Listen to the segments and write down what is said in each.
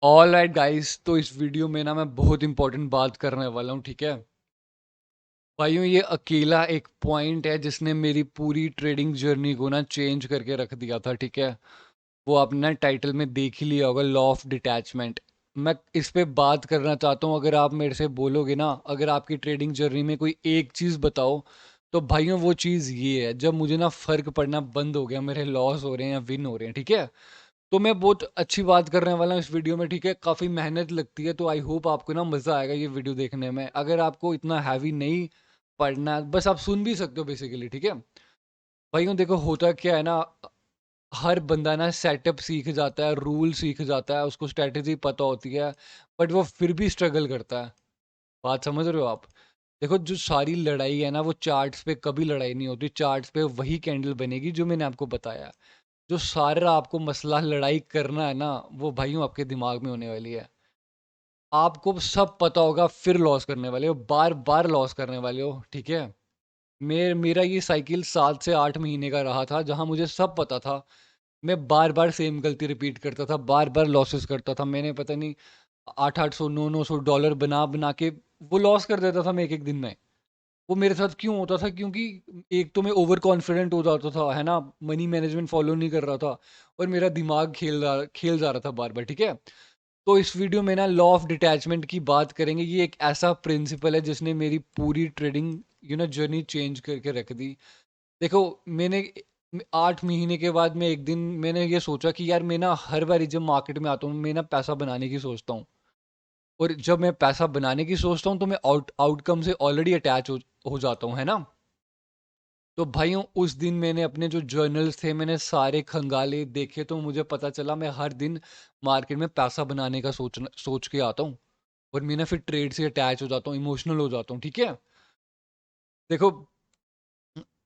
All right guys, तो इस video में ना मैं बहुत इंपॉर्टेंट बात करने वाला हूँ। ठीक है भाइयों, ये अकेला एक पॉइंट है जिसने मेरी पूरी ट्रेडिंग जर्नी को ना चेंज करके रख दिया था। ठीक है, वो आपने टाइटल में देख ही लिया होगा, लॉ ऑफ डिटैचमेंट। मैं इस पे बात करना चाहता हूँ। अगर आप मेरे से बोलोगे ना, अगर आपकी ट्रेडिंग जर्नी में कोई एक चीज़ बताओ, तो भाइयों वो चीज़ ये है, जब मुझे ना फ़र्क पड़ना बंद हो गया, मेरे लॉस हो रहे हैं या विन हो रहे हैं। ठीक है, तो मैं बहुत अच्छी बात करने वाला हूँ इस वीडियो में। ठीक है, काफ़ी मेहनत लगती है, तो आई होप आपको ना मज़ा आएगा ये वीडियो देखने में। अगर आपको इतना हैवी नहीं पढ़ना है, बस आप सुन भी सकते हो बेसिकली। ठीक है भाइयों, देखो होता क्या है ना, हर बंदा ना सेटअप सीख जाता है, रूल सीख जाता है, उसको स्ट्रेटेजी पता होती है, बट वो फिर भी स्ट्रगल करता है। बात समझ रहे हो आप? देखो, जो सारी लड़ाई है ना, वो चार्ट्स पे कभी लड़ाई नहीं होती। चार्ट्स पे वही कैंडल बनेगी जो मैंने आपको बताया। जो सारा आपको मसला लड़ाई करना है ना, वो भाइयों आपके दिमाग में होने वाली है। आपको सब पता होगा, फिर लॉस करने वाले हो, बार बार लॉस करने वाले हो। ठीक है, मेरा ये साइकिल 7 से 8 महीने का रहा था, जहां मुझे सब पता था। मैं बार बार सेम गलती रिपीट करता था, बार बार लॉसेस करता था। मैंने पता नहीं 800 900 900 डॉलर बना बना के वो लॉस कर देता था मैं एक एक दिन में। वो मेरे साथ क्यों होता था? क्योंकि एक तो मैं ओवर कॉन्फिडेंट हो जाता था, है ना, मनी मैनेजमेंट फॉलो नहीं कर रहा था, और मेरा दिमाग खेल जा रहा था बार बार। ठीक है, तो इस वीडियो में ना लॉ ऑफ डिटैचमेंट की बात करेंगे। ये एक ऐसा प्रिंसिपल है जिसने मेरी पूरी ट्रेडिंग जर्नी चेंज करके रख दी। देखो, मैंने 8 महीने के बाद में एक दिन मैंने ये सोचा कि यार, मैं ना हर बार जब मार्केट में आता हूँ, मैं ना पैसा बनाने की सोचता हूँ। और जब मैं पैसा बनाने की सोचता हूँ, तो मैं आउटकम से ऑलरेडी अटैच हो जाता हूँ, है ना। तो भाइयों, उस दिन मैंने अपने जो जर्नल्स थे, मैंने सारे खंगाले देखे, तो मुझे पता चला मैं हर दिन मार्केट में पैसा बनाने का सोच के आता हूँ। और मैं ना फिर ट्रेड से अटैच हो जाता हूँ, इमोशनल हो जाता हूँ। ठीक है, देखो,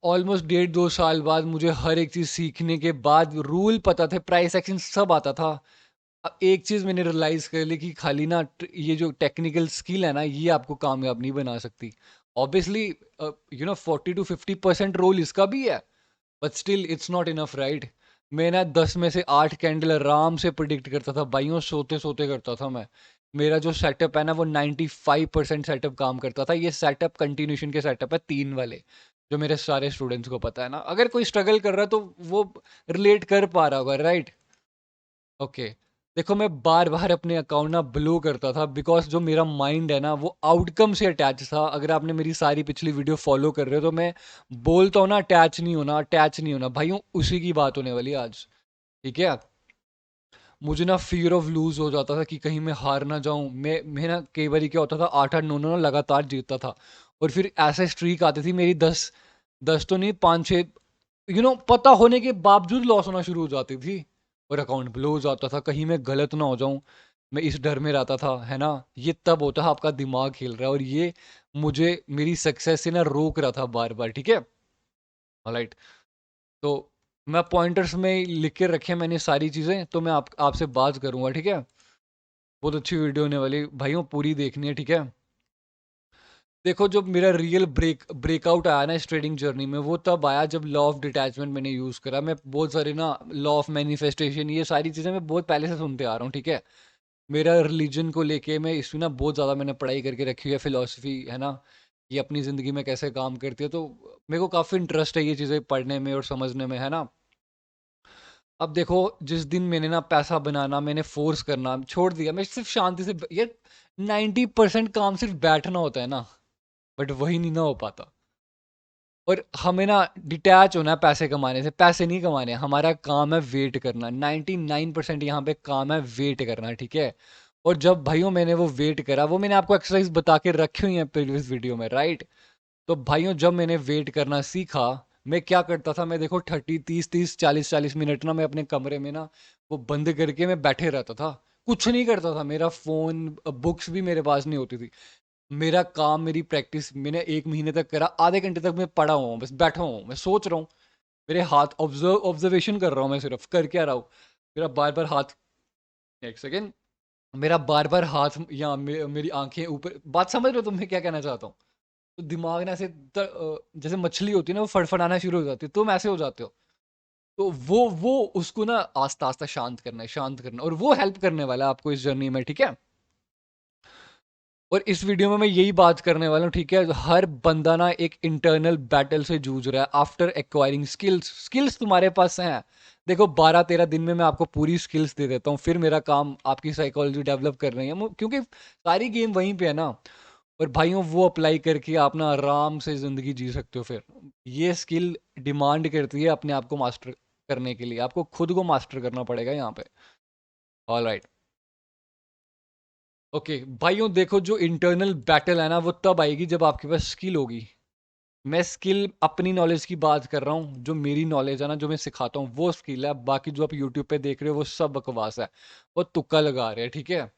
ऑलमोस्ट 1.5 2 साल बाद मुझे हर एक चीज़ सीखने के बाद रूल पता थे, प्राइस एक्शन सब आता था। अब एक चीज़ मैंने रियलाइज़ कर ली कि खाली ना ये जो टेक्निकल स्किल है ना, ये आपको कामयाब नहीं बना सकती। ऑब्वियसली 40 to 50% रोल इसका भी है, but still it's not enough, right. मैं ना 10 में से 8 कैंडल आराम से प्रिडिक्ट करता था भाइयों, सोते सोते करता था मैं। मेरा जो सेटअप है ना, वो 95% सेटअप काम करता था। ये सेटअप कंटिन्यूशन के सेटअप है, 3 वाले, जो मेरे सारे स्टूडेंट्स को पता है ना। अगर कोई स्ट्रगल कर रहा है तो वो रिलेट कर पा रहा होगा, राइट। ओके, देखो, मैं बार बार अपने अकाउंट ना ब्लो करता था, बिकॉज जो मेरा माइंड है ना, वो आउटकम से अटैच था। अगर आपने मेरी सारी पिछली वीडियो फॉलो कर रहे हो, तो मैं बोलता हूँ ना, अटैच नहीं होना, अटैच नहीं होना। भाइयों, उसी की बात होने वाली है आज। ठीक है, मुझे ना फियर ऑफ लूज हो जाता था कि कहीं मैं हार ना जाऊं। मैं ना कई बार क्या होता था, 8 8 9 9 ना लगातार जीतता था, और फिर ऐसे स्ट्रीक आती थी मेरी, 10 10 तो नहीं, 5 6, पता होने के बावजूद लॉस होना शुरू हो जाती थी, और अकाउंट ब्लो हो जाता था, कहीं मैं गलत ना हो जाऊं। मैं इस डर में रहता था, है ना। ये तब होता है आपका दिमाग खेल रहा है, और ये मुझे मेरी सक्सेस से ना रोक रहा था बार बार। ठीक है, ऑलराइट। तो मैं पॉइंटर्स में लिख के रखे मैंने सारी चीज़ें, तो मैं आपसे बात करूंगा। ठीक है, बहुत अच्छी वीडियो होने वाली भाइयों, पूरी देखनी है। ठीक है, देखो, जब मेरा रियल ब्रेकआउट आया ना इस ट्रेडिंग जर्नी में, वो तब आया जब लॉ ऑफ डिटैचमेंट मैंने यूज़ करा। मैं बहुत सारे ना, लॉ ऑफ मैनिफेस्टेशन, ये सारी चीज़ें मैं बहुत पहले से सुनते आ रहा हूँ। ठीक है, मेरा रिलीजन को लेके मैं इसमें ना बहुत ज़्यादा मैंने पढ़ाई करके रखी हुई है, फिलोसफी, है ना, ये अपनी ज़िंदगी में कैसे काम करती है। तो मेरे को काफ़ी इंटरेस्ट है ये चीज़ें पढ़ने में और समझने में, है ना। अब देखो, जिस दिन मैंने ना पैसा बनाना, मैंने फोर्स करना छोड़ दिया, मैं सिर्फ शांति से, ये 90% काम सिर्फ बैठना होता है ना, बट वही नहीं ना हो पाता। और हमें ना डिटैच होना है पैसे कमाने से। पैसे नहीं कमाने, हमारा काम है वेट करना। 99% यहाँ पे काम है वेट करना। ठीक है, और जब भाइयों मैंने वो वेट करा, वो मैंने आपको एक्सरसाइज बता के रखी हुई है प्रीवियस वीडियो में, राइट। तो भाइयों, जब मैंने वेट करना सीखा, मैं क्या करता था, मैं देखो 30 30 30 40 40 मिनट ना, मैं अपने कमरे में ना वो बंद करके मैं बैठे रहता था, कुछ नहीं करता था। मेरा फोन, बुक्स भी मेरे पास नहीं होती थी। मेरा काम, मेरी प्रैक्टिस मैंने 1 महीने तक करा। आधे घंटे तक मैं पढ़ा हुआ हूँ, बस बैठा हुआ हूँ, मैं सोच रहा हूँ। मेरे हाथ ऑब्जर्वेशन कर रहा हूँ, मैं सिर्फ कर क्या रहा हूँ। मेरा बार बार हाथ, एक सेकेंड, मेरा बार बार हाथ, या मेरी आंखें ऊपर, बात समझ रहे हो तुम मैं क्या कहना चाहता हूँ? तो दिमाग ना ऐसे जैसे मछली होती है ना, वो फड़फड़ाना शुरू हो जाती है, तुम ऐसे हो जाते हो। तो वो उसको ना आस्ता आस्ता शांत करना है, शांत करना, और वो हेल्प करने वाला है आपको इस जर्नी में, ठीक है। और इस वीडियो में मैं यही बात करने वाला हूँ, ठीक है। हर बंदा ना एक इंटरनल बैटल से जूझ रहा है आफ्टर एक्वायरिंग स्किल्स। स्किल्स तुम्हारे पास हैं, देखो 12-13 दिन में मैं आपको पूरी स्किल्स दे देता हूँ, फिर मेरा काम आपकी साइकोलॉजी डेवलप कर रही है, क्योंकि सारी गेम वहीं पे है ना। और भाइयों वो अप्लाई करके आप ना आराम से ज़िंदगी जी सकते हो। फिर ये स्किल डिमांड करती है अपने आप को मास्टर करने के लिए, आपको खुद को मास्टर करना पड़ेगा यहाँ पे। ऑल राइट, ओके भाइयों, देखो जो इंटरनल बैटल है ना वो तब आएगी जब आपके पास स्किल होगी। मैं स्किल अपनी नॉलेज की बात कर रहा हूँ, जो मेरी नॉलेज है ना, जो मैं सिखाता हूँ वो स्किल है। बाकी जो आप यूट्यूब पे देख रहे हो वो सब बकवास है, वो तुक्का लगा रहे हैं, ठीक है।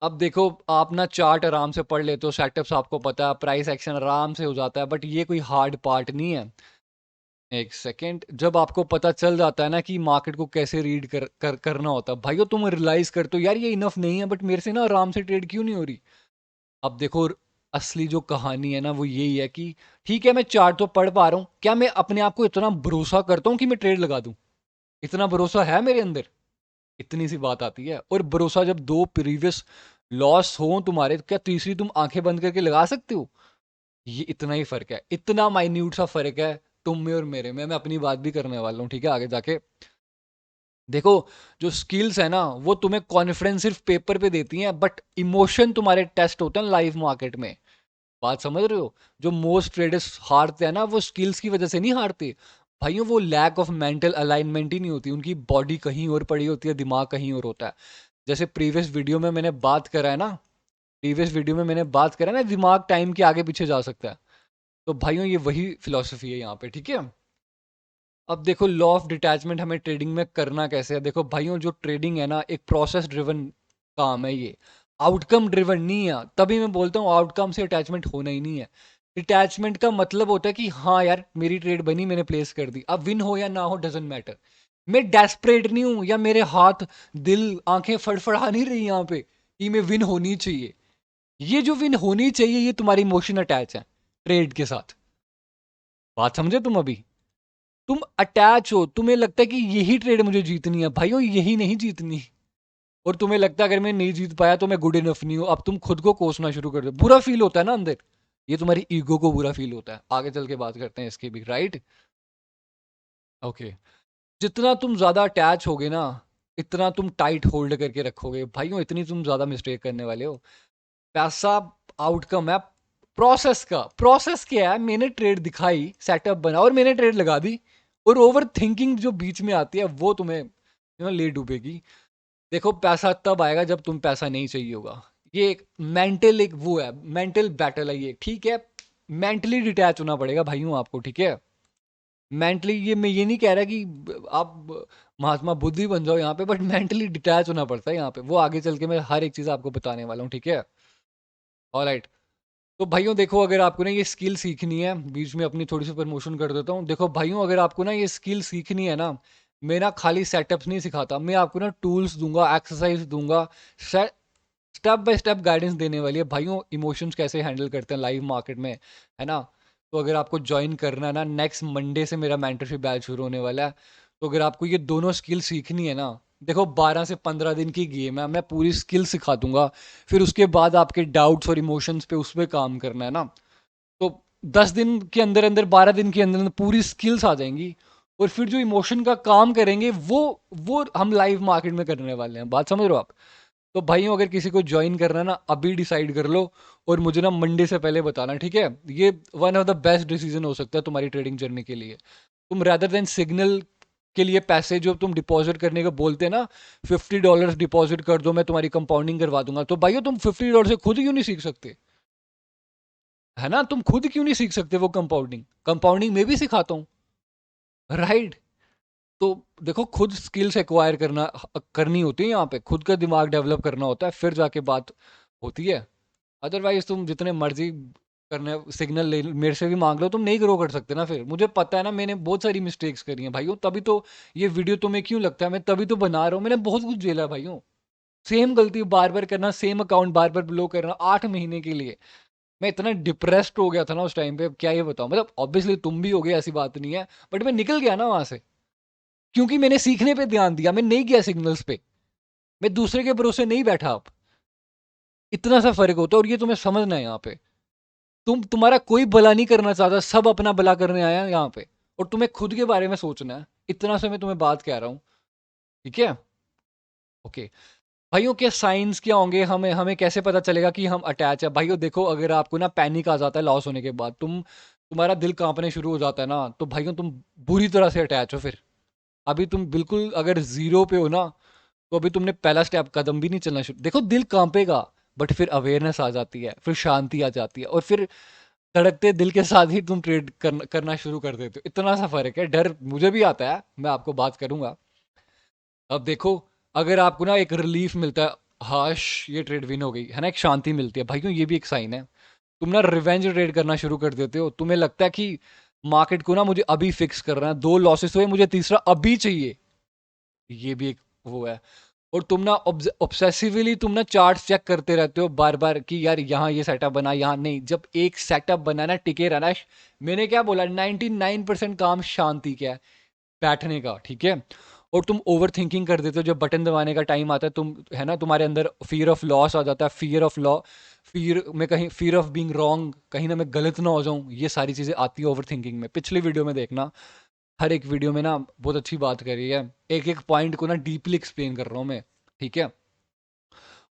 अब देखो, आप ना चार्ट आराम से पढ़ लेते हो, सेटअप्स आपको पता है, प्राइस एक्शन आराम से हो जाता है, बट ये कोई हार्ड पार्ट नहीं है। एक सेकेंड, जब आपको पता चल जाता है ना कि मार्केट को कैसे रीड करना होता है, भाइयों तुम रियलाइज करते हो यार ये इनफ नहीं है, बट मेरे से ना आराम से ट्रेड क्यों नहीं हो रही। अब देखो, असली जो कहानी है ना वो यही है कि ठीक है मैं चार्ट तो पढ़ पा रहा हूँ, क्या मैं अपने आप को इतना भरोसा करता हूँ कि मैं ट्रेड लगा दूं? इतना भरोसा है मेरे अंदर? इतनी सी बात आती है। और भरोसा जब दो प्रीवियस लॉस हो तुम्हारे, तो क्या तीसरी तुम आंखें बंद करके लगा सकते हो? ये इतना ही फर्क है, इतना माइन्यूट सा फर्क है तुम में और मेरे में। मैं अपनी बात भी करने वाला हूँ, ठीक है, आगे जाके। देखो, जो स्किल्स है ना वो तुम्हें कॉन्फिडेंस सिर्फ पेपर पे देती हैं, बट इमोशन तुम्हारे टेस्ट होते हैं लाइव मार्केट में। बात समझ रहे हो? जो मोस्ट ट्रेडर्स हारते हैं ना वो स्किल्स की वजह से नहीं हारते भाइयों, वो लैक ऑफ मेंटल अलाइनमेंट ही नहीं होती, उनकी बॉडी कहीं और पड़ी होती है, दिमाग कहीं और होता है। जैसे प्रीवियस वीडियो में मैंने बात करा है ना, प्रीवियस वीडियो में मैंने बात करा है ना, दिमाग टाइम के आगे पीछे जा सकता है। तो भाइयों ये वही फिलॉसफी है यहाँ पे, ठीक है। अब देखो, लॉ ऑफ डिटैचमेंट हमें ट्रेडिंग में करना कैसे है। देखो भाइयों, जो ट्रेडिंग है ना एक प्रोसेस ड्रिवन काम है, ये आउटकम ड्रिवन नहीं है। तभी मैं बोलता हूँ आउटकम से अटैचमेंट होना ही नहीं है। डिटैचमेंट का मतलब होता है कि हाँ यार मेरी ट्रेड बनी, मैंने प्लेस कर दी, अब विन हो या ना हो डजेंट मैटर। मैं डेस्परेट नहीं हूँ, या मेरे हाथ दिल आंखें फड़फड़ा नहीं रही यहाँ पे कि मैं विन होनी चाहिए। ये जो विन होनी चाहिए ये तुम्हारी इमोशन अटैच है ट्रेड के साथ। बात समझे तुम अभी? तुम अटैच हो, तुम्हें लगता है कि यही ट्रेड मुझे जीतनी है, भाइयों यही नहीं जीतनी। और तुम्हें लगता है अगर मैं नहीं जीत पाया तो मैं गुड इनफ नहीं हूं, अब तुम खुद को कोसना शुरू कर दो, बुरा फील होता है ना अंदर। ये तुम्हारी ईगो को बुरा फील होता है, आगे चल के बात करते हैं इसकी भी, राइट। ओके, जितना तुम ज्यादा अटैच होगे ना, इतना तुम टाइट होल्ड करके रखोगे भाइयों, इतनी तुम ज्यादा मिस्टेक करने वाले हो। पैसा आउटकम है प्रोसेस का। प्रोसेस क्या है? मैंने ट्रेड दिखाई, सेटअप बना और मैंने ट्रेड लगा दी। और ओवर थिंकिंग जो बीच में आती है वो तुम्हें ले डूबेगी। देखो, पैसा तब आएगा जब तुम पैसा नहीं चाहिए होगा। ये एक मेंटल, एक वो है, मेंटल बैटल है ये, ठीक है। मेंटली डिटैच होना पड़ेगा भाइयों आपको, ठीक है। मेंटली, ये मैं ये नहीं कह रहा कि आप महात्मा बुद्धि बन जाओ यहाँ पे, बट मेंटली डिटैच होना पड़ता है यहाँ पे। वो आगे चल के मैं हर एक चीज़ आपको बताने वाला हूँ, ठीक है। ऑलराइट, तो भाइयों देखो, अगर आपको ना ये स्किल सीखनी है, बीच में अपनी थोड़ी सी प्रमोशन कर देता हूँ। देखो भाइयों, अगर आपको ना ये स्किल सीखनी है ना, मैं ना खाली सेटअप्स नहीं सिखाता, मैं आपको ना टूल्स दूंगा, एक्सरसाइज दूंगा, स्टेप बाय स्टेप गाइडेंस देने वाली है भाइयों। इमोशंस कैसे हैंडल करते हैं लाइव मार्केट में, है ना। तो अगर आपको ज्वाइन करना है ना, नेक्स्ट मंडे से मेरा मेंटरशिप बैच शुरू होने वाला है। तो अगर आपको ये दोनों स्किल सीखनी है ना, देखो 12 से 15 दिन की गेम है, मैं पूरी स्किल सिखा दूंगा। फिर उसके बाद आपके डाउट्स और इमोशंस पे उस पर काम करना है ना। तो 10 दिन के अंदर अंदर, 12 दिन के अंदर अंदर पूरी स्किल्स आ जाएंगी। और फिर जो इमोशन का काम करेंगे वो हम लाइव मार्केट में करने वाले हैं। बात समझ रहे हो आप? तो भाइयों, अगर किसी को ज्वाइन करना है ना, अभी डिसाइड कर लो। और मुझे ना मंडे से पहले बताना, ठीक है। ये one of the best decision हो सकता है तुम्हारी ट्रेडिंग जर्नी के लिए। तुम रैदर देन सिग्नल के लिए पैसे जो तुम डिपॉजिट करने का बोलते हैं ना, $50 डिपॉजिट कर दो, मैं तुम्हारी कंपाउंडिंग करवा दूंगा, तो भाइयों तुम $50 से खुद क्यों नहीं सीख सकते? है ना, तुम खुद क्यों नहीं सीख सकते वो कंपाउंडिंग? कंपाउंडिंग में भी सिखाता हूँ, राइट। तो देखो, खुद स्किल्स एक्वायर करनी होती है यहाँ पे, खुद का दिमाग डेवलप करना होता है, फिर जाके बात होती है। अदरवाइज तुम जितने मर्जी करने सिग्नल ले मेरे से भी मांग लो, तुम नहीं ग्रो कर सकते ना। फिर मुझे पता है ना, मैंने बहुत सारी मिस्टेक्स करी हैं भाइयों, तभी तो ये वीडियो तुम्हें क्यों लगता है मैं तभी तो बना रहा हूँ। मैंने बहुत कुछ झेला है भाइयों, सेम गलती बार बार करना, सेम अकाउंट बार बार ब्लॉक करना 8 महीने के लिए। मैं इतना डिप्रेस्ड हो गया था ना उस टाइम पे, अब क्या ये बताऊं। मतलब ऑब्वियसली तुम भी हो गए, ऐसी बात नहीं है, बट मैं निकल गया ना वहां से। क्योंकि मैंने सीखने पे ध्यान दिया, मैं नहीं गया सिग्नल्स पे, मैं दूसरे के भरोसे नहीं बैठा। अब इतना सा फर्क होता है, और ये तुम्हें समझना है यहाँ पे। तुम्हारा कोई भला नहीं करना चाहता, सब अपना भला करने आया है यहाँ पे, और तुम्हें खुद के बारे में सोचना है। इतना से मैं तुम्हें बात कह रहा हूँ, ठीक है? ओके भाइयों, के साइंस क्या होंगे, हमें हमें कैसे पता चलेगा कि हम अटैच है? भाइयों देखो, अगर आपको ना पैनिक आ जाता है लॉस होने के बाद, तुम्हारा दिल कांपने शुरू हो जाता है ना, तो भाइयों तुम बुरी तरह से अटैच हो फिर। अभी तुम बिल्कुल अगर जीरो पे हो ना, तो अभी तुमने पहला स्टेप कदम भी नहीं चलना शुरू। देखो दिल कांपेगा, बट फिर अवेयरनेस आ जाती है, फिर शांति आ जाती है, और फिर धड़कते दिल के साथ ही तुम ट्रेड करना शुरू कर देते हो। इतना सा फर्क है। डर मुझे भी आता है, मैं आपको बात करूंगा। अब देखो, अगर आपको ना एक रिलीफ मिलता है, हाश ये ट्रेड विन हो गई है ना, एक शांति मिलती है भाइयों, ये भी एक साइन है। तुम ना रिवेंज ट्रेड करना शुरू कर देते हो। तुम्हें लगता है कि मार्केट को ना मुझे अभी फिक्स करना है, 2 लॉसेस हुए, मुझे तीसरा अभी चाहिए। ये भी एक वो है। और तुम ना ऑब्सेसिवली तुम ना चार्ट्स चेक करते रहते हो बार बार कि यार यहाँ ये सेटअप बना, यहाँ नहीं। जब एक सेटअप बनाना टिके रहना, मैंने क्या बोला, 99% काम शांति क्या है, बैठने का, ठीक है? और तुम ओवर थिंकिंग कर देते हो। जब बटन दबाने का टाइम आता है, तुम है ना, तुम्हारे अंदर फियर ऑफ लॉस आ जाता है, फियर ऑफ लॉ, फियर में कहीं फियर ऑफ बीइंग रॉन्ग, कहीं ना मैं गलत ना हो जाऊं, ये सारी चीज़ें आती है ओवर थिंकिंग में। पिछली वीडियो में देखना, हर एक वीडियो में ना बहुत अच्छी बात करी है, एक एक पॉइंट को ना डीपली एक्सप्लेन कर रहा हूँ मैं, ठीक है?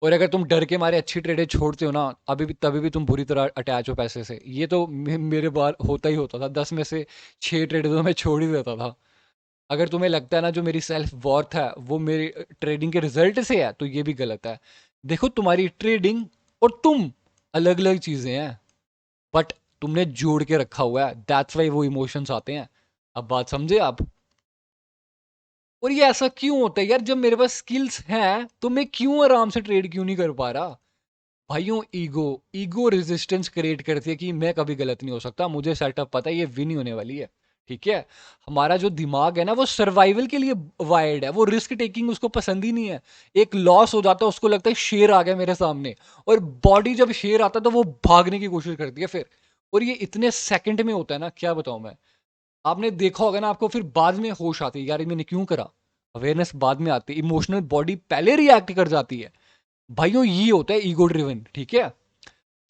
और अगर तुम डर के मारे अच्छी ट्रेडें छोड़ते हो ना, अभी भी तभी भी तुम बुरी तरह अटैच हो पैसे से। ये तो मेरे बार होता ही होता था, 10 में से 6 ट्रेड तो मैं छोड़ ही देता था। अगर तुम्हें लगता है ना जो मेरी सेल्फ वर्थ है वो मेरी ट्रेडिंग के रिजल्ट से है, तो ये भी गलत है। देखो तुम्हारी ट्रेडिंग और तुम अलग अलग चीजें हैं, बट तुमने जोड़ के रखा हुआ है, दैट्स वाई वो इमोशंस आते हैं। अब बात समझे आप? और ये ऐसा क्यों होता है यार, जब मेरे पास स्किल्स हैं तो मैं क्यों आराम से ट्रेड क्यों नहीं कर पा रहा? भाइयों ईगो, ईगो रेजिस्टेंस क्रिएट करती है कि मैं कभी गलत नहीं हो सकता, मुझे सेटअप पता है, ये विन ही होने वाली है, ठीक है? हमारा जो दिमाग है ना, वो सर्वाइवल के लिए वायर्ड है, वो रिस्क टेकिंग उसको पसंद ही नहीं है। एक लॉस हो जाता है, उसको लगता है शेर आ गया मेरे सामने, और बॉडी जब शेर आता है तो वो भागने की कोशिश करती है फिर। और ये इतने सेकंड में होता है ना, क्या बताऊं मैं। आपने देखा होगा ना, आपको फिर बाद में होश आती है, यार ये मैंने क्यों करा। अवेयरनेस बाद में आती है, इमोशनल बॉडी पहले रिएक्ट कर जाती है। भाइयों ये होता है ईगो ड्रिवन, ठीक है?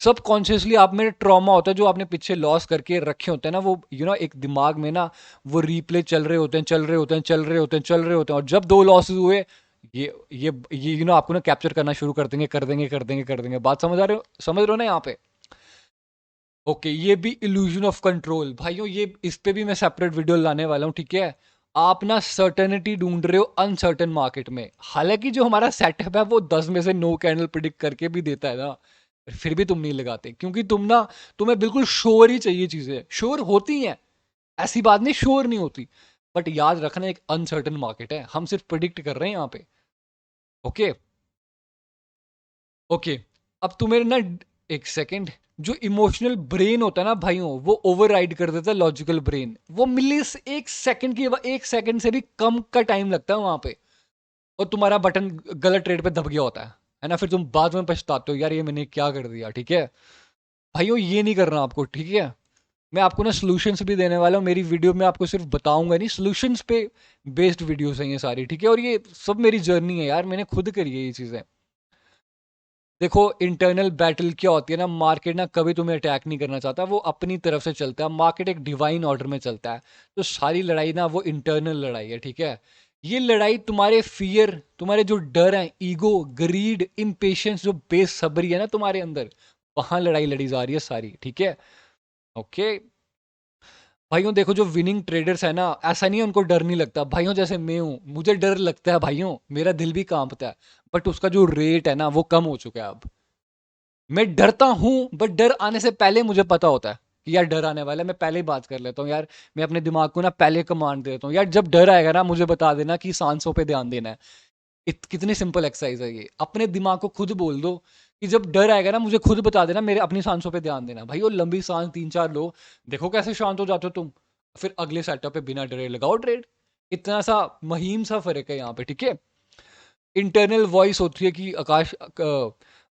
सब कॉन्शियसली आप में ट्रॉमा होता है, जो आपने पीछे लॉस करके रखे होते हैं ना, वो एक दिमाग में ना वो रीप्ले चल रहे होते हैं, चल रहे होते हैं, चल रहे होते हैं, चल रहे होते हैं। और जब 2 लॉसेस हुए, ये आपको ना कैप्चर करना शुरू कर देंगे, कर देंगे, कर देंगे, कर देंगे। बात समझ आ रहे हो, समझ रहे हो ना यहाँ पे? ओके, ये भी इल्यूजन ऑफ कंट्रोल भाइयों, ये इस पे भी मैं सेपरेट वीडियो लाने वाला हूँ, ठीक है? आप ना सर्टेनिटी ढूंढ रहे हो अनसर्टेन मार्केट में, हालांकि जो हमारा सेटअप है वो 10 में से 9 कैंडल प्रिडिक्ट करके भी देता है ना, फिर भी तुम नहीं लगाते, क्योंकि तुम्हें बिल्कुल श्योर ही चाहिए। चीजें श्योर होती हैं, ऐसी बात नहीं श्योर नहीं होती, बट याद रखना एक अनसर्टेन मार्केट है, हम सिर्फ प्रिडिक्ट कर रहे हैं यहाँ पे। Okay, okay. अब तुम्हें ना, एक सेकेंड, जो इमोशनल ब्रेन होता है ना भाइयों, वो ओवरराइड कर देता है लॉजिकल ब्रेन। वो एक सेकंड की, 1 सेकंड से भी कम का टाइम लगता है वहां पे, और तुम्हारा बटन गलत ट्रेड पे दब गया होता है ना? फिर तुम बाद में पछताते हो, यार ये मैंने क्या कर दिया, ठीक है? भाइयों ये नहीं करना आपको, ठीक है? मैं आपको ना सोल्यूशंस भी देने वाला हूँ मेरी वीडियो में, आपको सिर्फ बताऊंगा नहीं, सोल्यूशंस पे बेस्ड वीडियोस हैं ये सारी, ठीक है? और ये सब मेरी जर्नी है यार, मैंने खुद करी है ये चीजें। देखो इंटरनल बैटल क्या होती है ना, मार्केट ना कभी तुम्हें अटैक नहीं करना चाहता, वो अपनी तरफ से चलता है, मार्केट एक डिवाइन ऑर्डर में चलता है। तो सारी लड़ाई ना वो इंटरनल लड़ाई है, ठीक है? ये लड़ाई तुम्हारे फियर, तुम्हारे जो डर है, ईगो, ग्रीड, इम्पेशंस, जो बेसब्री है ना तुम्हारे अंदर, वहां लड़ाई लड़ी जा रही है सारी, ठीक है? ओके भाइयों, देखो जो विनिंग ट्रेडर्स है ना, ऐसा नहीं है उनको डर नहीं लगता। भाइयों जैसे मैं हूं, मुझे डर लगता है भाइयों, मेरा दिल भी कांपता है, बट उसका जो रेट है ना वो कम हो चुका है अब। मैं डरता हूं, बट डर आने से पहले मुझे पता होता है कि यार डर आने वाला है, मैं पहले ही बात कर लेता हूँ यार। मैं अपने दिमाग को ना पहले कमांड देता हूँ, यार जब डर आएगा ना मुझे बता देना कि सांसों पे ध्यान देना है। कितनी सिंपल एक्सरसाइज है ये, अपने दिमाग को खुद बोल दो कि जब डर आएगा ना मुझे खुद बता देना, मेरे अपनी सांसों पे ध्यान देना। भाई वो लंबी सांस 3-4 लो, देखो कैसे शांत हो जाते हो तुम। फिर अगले सेटअप पे बिना डरे लगाओ ट्रेड। इतना सा महीम सा फर्क है यहाँ पे, ठीक है? इंटरनल वॉइस होती है कि आकाश,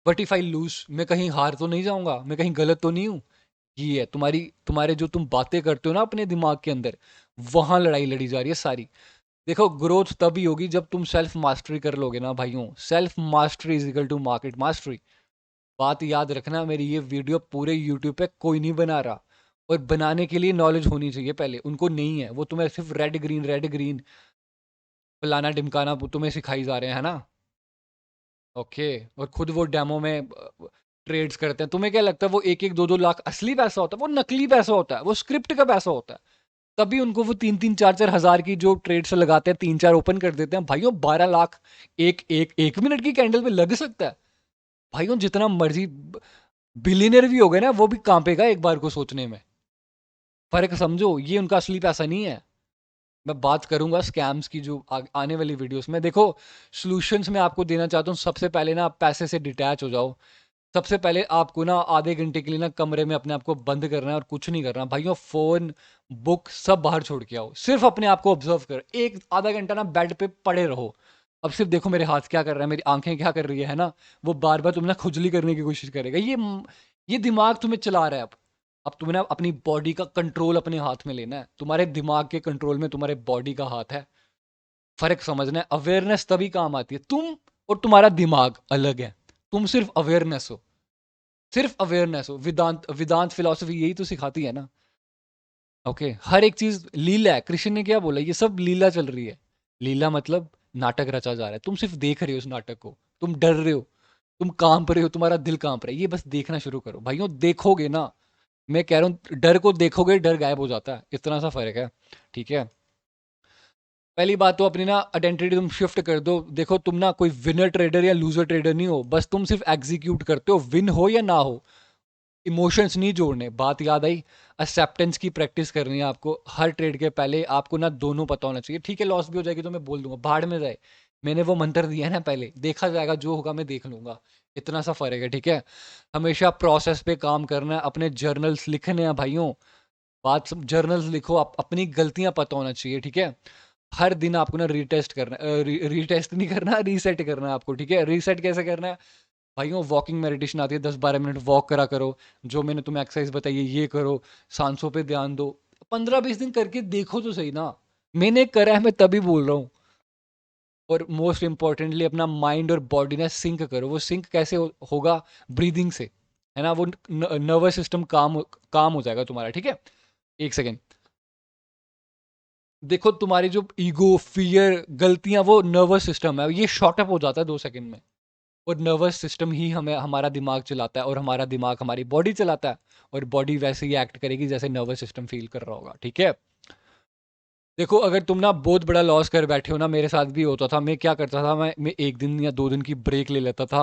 वट इफ आई लूज, मैं कहीं हार तो नहीं जाऊंगा, मैं कहीं गलत तो नहीं हूँ। ये है तुम्हारे जो तुम बातें करते हो ना अपने दिमाग के अंदर, वहां लड़ाई लड़ी जा रही है सारी। देखो ग्रोथ तभी होगी जब तुम सेल्फ मास्टरी कर लोगे ना भाइयों। Self mastery is equal to market mastery. बात याद रखना, मेरी ये वीडियो पूरे यूट्यूब पे कोई नहीं बना रहा, और बनाने के लिए नॉलेज होनी चाहिए पहले, उनको नहीं है। वो तुम्हें सिर्फ रेड ग्रीन फलाना ढिमकाना तुम्हें सिखाई जा रहे हैं, है ना। ओके। और खुद वो डेमो में ट्रेड्स करते हैं। तुम्हें क्या लगता है वो एक एक दो दो लाख असली पैसा होता है? वो नकली पैसा होता है, वो स्क्रिप्ट का पैसा होता है। तभी उनको वो तीन तीन चार चार हजार की जो ट्रेड्स लगाते हैं, तीन चार ओपन कर देते हैं भाइयों। 12 लाख एक मिनट की कैंडल पे लग सकता है भाइयों। जितना मर्जी बिलियनर भी हो गए ना, वो भी कांपेगा एक बार को सोचने में। फर्क समझो, ये उनका असली पैसा नहीं है। मैं बात करूंगा स्कैम्स की जो आने वाली वीडियोस में। देखो सॉल्यूशंस मैं आपको देना चाहता हूँ। सबसे पहले ना आप पैसे से डिटैच हो जाओ। सबसे पहले आपको ना आधे घंटे के लिए ना कमरे में अपने आप को बंद करना है और कुछ नहीं करना भाइयों। फोन बुक सब बाहर छोड़ के आओ। सिर्फ अपने आप को ऑब्जर्व कर, एक आधा घंटा ना बेड पे पड़े रहो। अब सिर्फ देखो मेरे हाथ क्या कर रहा है, मेरी आंखें क्या कर रही है ना। वो बार बार तुम्हें ना खुजली करने की कोशिश करेगा। ये दिमाग तुम्हें चला रहा है। अब तुम्हें ना अपनी बॉडी का कंट्रोल अपने हाथ में लेना है। तुम्हारे दिमाग के कंट्रोल में तुम्हारे बॉडी का हाथ है। फर्क समझना है। अवेयरनेस तभी काम आती है। तुम और तुम्हारा दिमाग अलग है। तुम सिर्फ अवेयरनेस हो, सिर्फ अवेयरनेस हो। वेदांत वेदांत फिलॉसफी यही तो सिखाती है ना। ओके। हर एक चीज लीला है। कृष्ण ने क्या बोला, ये सब लीला चल रही है। लीला मतलब नाटक रचा जा रहा है, तुम सिर्फ देख रहे हो उस नाटक को। तुम डर रहे हो, तुम कांप रहे हो, तुम्हारा दिल कांप रहा है। ये बस देखना शुरू करो भाइयों। देखोगे ना, मैं कह रहा हूं डर को देखोगे डर गायब हो जाता है। इतना सा फर्क है, ठीक है। पहली बात तो अपनी ना आइडेंटिटी तुम शिफ्ट कर दो। देखो तुम ना कोई विनर ट्रेडर या लूजर ट्रेडर नहीं हो, बस तुम सिर्फ एग्जीक्यूट करते हो। विन हो या ना हो, इमोशंस नहीं जोड़ने। बात याद आई। एक्सेप्टेंस की प्रैक्टिस करनी है आपको। हर ट्रेड के पहले आपको ना दोनों पता होना चाहिए। ठीक है लॉस भी हो जाएगी तो मैं बोल दूंगा भाड़ में जाए, मैंने वो मंत्र दिया है ना, पहले देखा जाएगा, जो होगा मैं देख लूंगा। इतना सा फर्क है, ठीक है। हमेशा प्रोसेस पे काम करना है। अपने जर्नल्स लिखने हैं भाइयों। जर्नल्स लिखो। अपनी गलतियां पता होना चाहिए, ठीक है। हर दिन आपको ना रीटेस्ट करना रीटेस्ट नहीं करना, रीसेट करना है आपको, ठीक है। रीसेट कैसे करना है भाइयों? वॉकिंग मेडिटेशन आती है, 10-12 मिनट वॉक करा करो। जो मैंने तुम्हें एक्सरसाइज बताई है ये करो। सांसों पे ध्यान दो। 15-20 दिन करके देखो तो सही ना। मैंने करा है, मैं तभी बोल रहा हूँ। और मोस्ट इंपॉर्टेंटली अपना माइंड और बॉडी ना सिंक करो। वो सिंक कैसे होगा? ब्रीदिंग से, है ना। वो नर्वस सिस्टम काम हो जाएगा तुम्हारा, ठीक है। एक सेकेंड। देखो तुम्हारी जो ईगो, फियर, गलतियां, वो नर्वस सिस्टम है, ये शॉर्टअप हो जाता है 2 सेकंड में। और नर्वस सिस्टम ही हमें हमारा दिमाग चलाता है, और हमारा दिमाग हमारी बॉडी चलाता है। और बॉडी वैसे ही एक्ट करेगी जैसे नर्वस सिस्टम फील कर रहा होगा, ठीक है। देखो अगर तुम ना बहुत बड़ा लॉस कर बैठे हो ना, मेरे साथ भी होता था। मैं क्या करता था, मैं 1 दिन या 2 दिन की ब्रेक ले लेता था।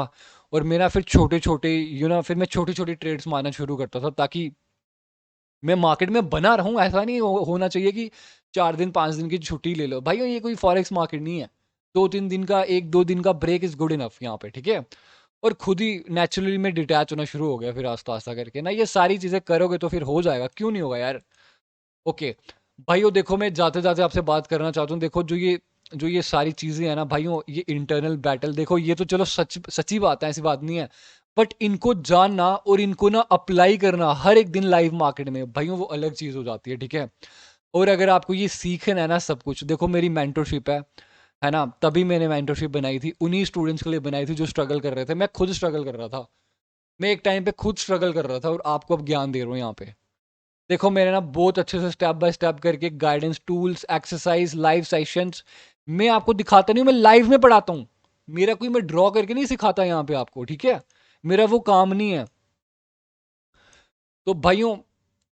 और मेरा फिर छोटे छोटे फिर मैं छोटी छोटी ट्रेड्स मारना शुरू करता था, ताकि मैं मार्केट में बना रहूं। ऐसा नहीं होना चाहिए कि 4 दिन 5 दिन की छुट्टी ले लो भाई। ये कोई फॉरेक्स मार्केट नहीं है। 2-3 दिन का, 1-2 दिन का ब्रेक इज गुड इनफ यहाँ पे, ठीक है। और खुद ही नेचुरली में डिटैच होना शुरू हो गया फिर आस्ता आस्ता करके ना। ये सारी चीजें करोगे तो फिर हो जाएगा, क्यों नहीं होगा यार। ओके भाइयों, देखो मैं जाते जाते आपसे बात करना चाहता हूँ। देखो जो ये सारी चीजें हैं ना भाइयों, ये इंटरनल बैटल, देखो ये तो चलो सच्ची बात है, ऐसी बात नहीं है। बट इनको जानना और इनको ना अप्लाई करना हर एक दिन लाइव मार्केट में भाइयों, वो अलग चीज हो जाती है, ठीक है। और अगर आपको ये सीखना है ना सब कुछ, देखो मेरी मेंटरशिप है ना। तभी मैंने मेंटरशिप बनाई थी, उन्हीं स्टूडेंट्स के लिए बनाई थी जो स्ट्रगल कर रहे थे। मैं खुद स्ट्रगल कर रहा था। मैं एक टाइम पे खुद स्ट्रगल कर रहा था, और आपको अब ज्ञान दे रहा हूँ यहाँ पे। देखो मैंने ना बहुत अच्छे से स्टेप बाय स्टेप करके guidance, tools, exercise, live sessions मैं आपको दिखाता नहीं हूँ, मैं लाइव में पढ़ाता हूँ। मेरा कोई मैं ड्रॉ करके नहीं सिखाता यहाँ पे आपको, ठीक है। मेरा वो काम नहीं है। तो भाइयों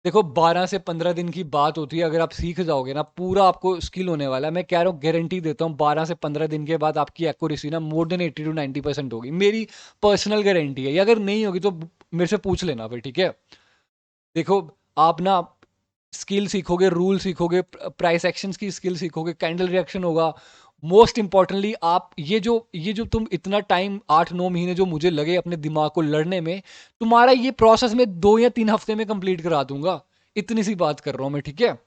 देखो 12 से 15 दिन की बात होती है। अगर आप सीख जाओगे ना, पूरा आपको स्किल होने वाला है। मैं कह रहा हूँ, गारंटी देता हूँ, 12 से 15 दिन के बाद आपकी एक्यूरेसी ना मोर देन 80 to 90% होगी। मेरी पर्सनल गारंटी है। ये अगर नहीं होगी तो मेरे से पूछ लेना फिर, ठीक है। देखो आप ना स्किल सीखोगे, रूल सीखोगे, प्राइस एक्शंस की स्किल सीखोगे, कैंडल रिएक्शन होगा। मोस्ट इंपॉर्टेंटली आप ये जो तुम इतना टाइम 8-9 महीने जो मुझे लगे अपने दिमाग को लड़ने में, तुम्हारा ये प्रोसेस में 2 या 3 हफ्ते में कंप्लीट करा दूंगा। इतनी सी बात कर रहा हूं मैं, ठीक है।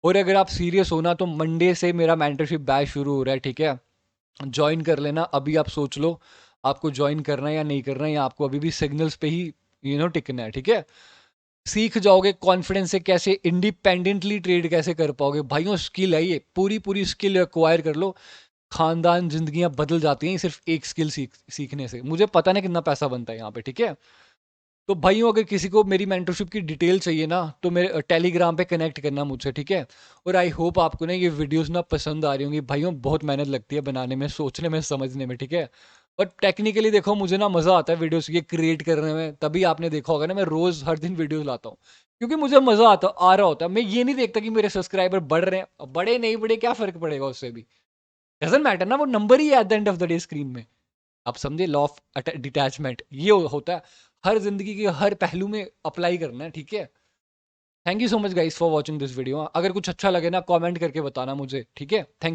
और अगर आप सीरियस हो ना, तो मंडे से मेरा मेंटरशिप बैच शुरू हो रहा है, ठीक है। ज्वाइन कर लेना। अभी आप सोच लो आपको ज्वाइन करना है या नहीं करना है, या आपको अभी भी सिग्नल्स पे ही टिकना है, ठीक है। सीख जाओगे कॉन्फिडेंस से कैसे इंडिपेंडेंटली ट्रेड कैसे कर पाओगे भाइयों। स्किल है ये, पूरी पूरी स्किल एक्वायर कर लो। खानदान जिंदगियां बदल जाती हैं सिर्फ एक स्किल सीखने से। मुझे पता नहीं कितना पैसा बनता है यहाँ पे, ठीक है। तो भाइयों अगर किसी को मेरी मेंटरशिप की डिटेल चाहिए ना तो मेरे टेलीग्राम पे कनेक्ट करना मुझसे, ठीक है। और आई होप आपको ना ये वीडियोस ना पसंद आ रही होंगी भाइयों। बहुत मेहनत लगती है बनाने में, सोचने में, समझने में, ठीक है। और टेक्निकली देखो मुझे ना मज़ा आता है वीडियोस ये क्रिएट करने में, तभी आपने देखा होगा ना मैं रोज़ हर दिन वीडियोस लाता हूँ, क्योंकि मुझे मज़ा आता आ रहा होता है। मैं ये नहीं देखता कि मेरे सब्सक्राइबर बढ़ रहे हैं, बड़े नहीं बड़े क्या फ़र्क पड़ेगा उससे भी, डजंट मैटर ना, वो नंबर ही है at the end of the day screen में। आप समझे लॉ ऑफ डिटैचमेंट ये होता है, हर जिंदगी के हर पहलू में अप्लाई करना है, ठीक है। Thank you so much guys for watching this video. अगर कुछ अच्छा लगे ना कमेंट करके बताना मुझे, ठीक है। थैंक